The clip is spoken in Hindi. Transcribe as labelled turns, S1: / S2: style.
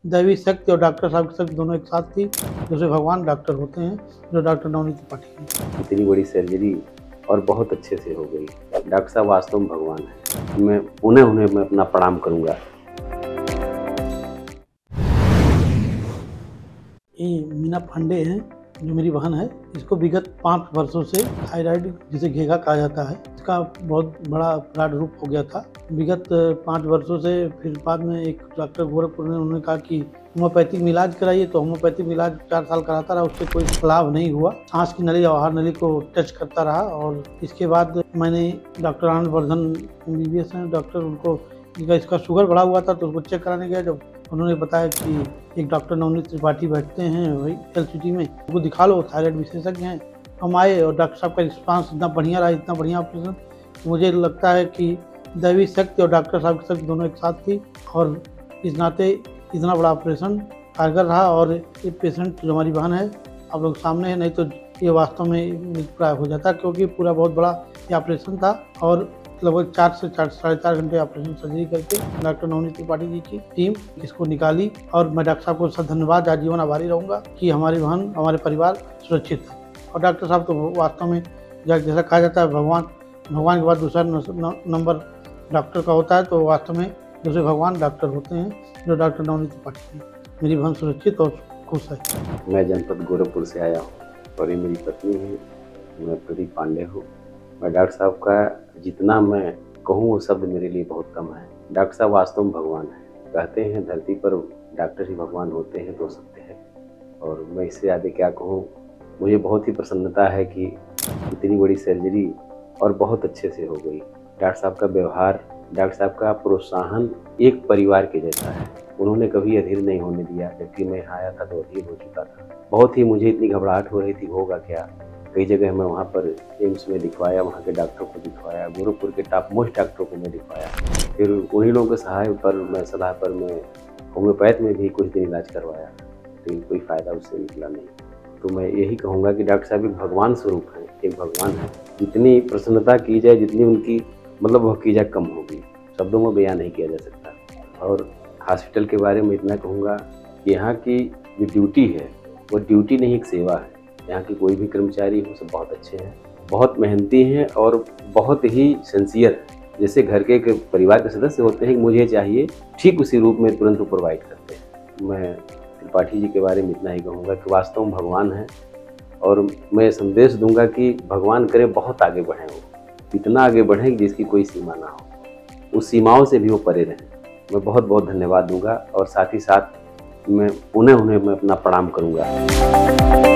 S1: दैवी शक्ति और डॉक्टर साहब की शक्ति दोनों एक साथ थी। दूसरे भगवान डॉक्टर होते हैं, जो डॉक्टर नवनीत त्रिपाठी हैं।
S2: इतनी बड़ी सर्जरी और बहुत अच्छे से हो गई। डॉक्टर साहब वास्तव में भगवान हैं। मैं उन्हें अपना प्रणाम करूंगा।
S1: ये मीना पांडे हैं, जो मेरी बहन है। इसको विगत 5 वर्षों से थायराइड, जिसे घेघा कहा जाता है, इसका बहुत बड़ा विराट रूप हो गया था। विगत 5 वर्षों से फिर बाद में एक डॉक्टर गोरखपुर ने उन्होंने कहा कि होम्योपैथिक में इलाज कराइए, तो होम्योपैथिक में इलाज 4 साल कराता रहा, उससे कोई लाभ नहीं हुआ। सांस की नली और आहार नली को टच करता रहा। और इसके बाद मैंने डॉक्टर आनंद वर्धन MBBS हैं डॉक्टर, उनको इसका शुगर बढ़ा हुआ था, तो उसको चेक कराने गया। जब उन्होंने बताया कि एक डॉक्टर नवनीत त्रिपाठी बैठते हैं वही LCT में, उनको दिखा लो, थायराइड विशेषज्ञ हैं। हम आए और डॉक्टर साहब का रिस्पांस इतना बढ़िया रहा, इतना बढ़िया ऑपरेशन। मुझे लगता है कि दैवी शक्ति और डॉक्टर साहब की शक्ति दोनों एक साथ थी, और इस नाते इतना बड़ा ऑपरेशन कारगर रहा। और ये पेशेंट जो हमारी बहन है, आप लोग सामने है, नहीं तो ये वास्तव में मृत्यु हो जाता, क्योंकि पूरा बहुत बड़ा ये ऑपरेशन था। और लगभग 4 से 4.5 घंटे ऑपरेशन सर्जरी करके डॉक्टर नवनीत त्रिपाठी जी की टीम इसको निकाली। और मैं डॉक्टर साहब को सब धन्यवाद, आजीवन आभारी रहूँगा कि हमारी बहन, हमारे परिवार सुरक्षित है। और डॉक्टर साहब तो वास्तव में जैसा कहा जाता है, भगवान के बाद दूसरा नंबर डॉक्टर का होता है, तो वास्तव में दूसरे भगवान डॉक्टर होते हैं, जो डॉक्टर नवनीत त्रिपाठी हैं। मेरी बहन सुरक्षित और खुश है।
S2: मैं जनपद गोरखपुर से आया हूँ और ये मेरी पत्नी है। मैं प्रदीप पांडे हूँ। मैं डॉक्टर साहब का जितना मैं कहूँ वो शब्द मेरे लिए बहुत कम है। डॉक्टर साहब वास्तव में भगवान है। कहते हैं धरती पर डॉक्टर ही भगवान होते हैं, तो सत्य है। और मैं इससे ज़्यादा क्या कहूँ। मुझे बहुत ही प्रसन्नता है कि इतनी बड़ी सर्जरी और बहुत अच्छे से हो गई। डॉक्टर साहब का व्यवहार, डॉक्टर साहब का प्रोत्साहन एक परिवार के जैसा है। उन्होंने कभी अधीर नहीं होने दिया। जबकि मैं आया था तो अधीर हो चुका था। बहुत ही मुझे इतनी घबराहट हो रही थी, होगा क्या। कई जगह मैं वहाँ पर एम्स में दिखवाया, वहाँ के डॉक्टरों को दिखवाया, गोरखपुर के टॉप मोस्ट डॉक्टरों को मैं दिखवाया। फिर उन्हीं लोगों के सलाह पर मैं होम्योपैथ में भी कुछ दिन इलाज करवाया, लेकिन कोई फ़ायदा उससे निकला नहीं। तो मैं यही कहूँगा कि डॉक्टर साहब एक भगवान स्वरूप हैं, एक भगवान है। जितनी प्रसन्नता की जाए, जितनी उनकी वो की जाए, कम होगी। शब्दों में बयान नहीं किया जा सकता। और हॉस्पिटल के बारे में इतना कहूँगा कि यहाँ की जो ड्यूटी है, वो ड्यूटी नहीं, एक सेवा है। यहाँ के कोई भी कर्मचारी हो, सब बहुत अच्छे हैं, बहुत मेहनती हैं और बहुत ही सिंसियर हैं। जैसे घर के परिवार के सदस्य होते हैं, मुझे चाहिए, ठीक उसी रूप में तुरंत वो प्रोवाइड करते हैं। मैं त्रिपाठी जी के बारे में इतना ही कहूँगा कि वास्तव में भगवान हैं। और मैं संदेश दूंगा कि भगवान करे बहुत आगे बढ़ें, वो इतना आगे बढ़ें कि जिसकी कोई सीमा ना हो, उस सीमाओं से भी वो परे रहें। मैं बहुत बहुत धन्यवाद दूंगा और साथ ही साथ मैं उन्हें अपना प्रणाम करूंगा।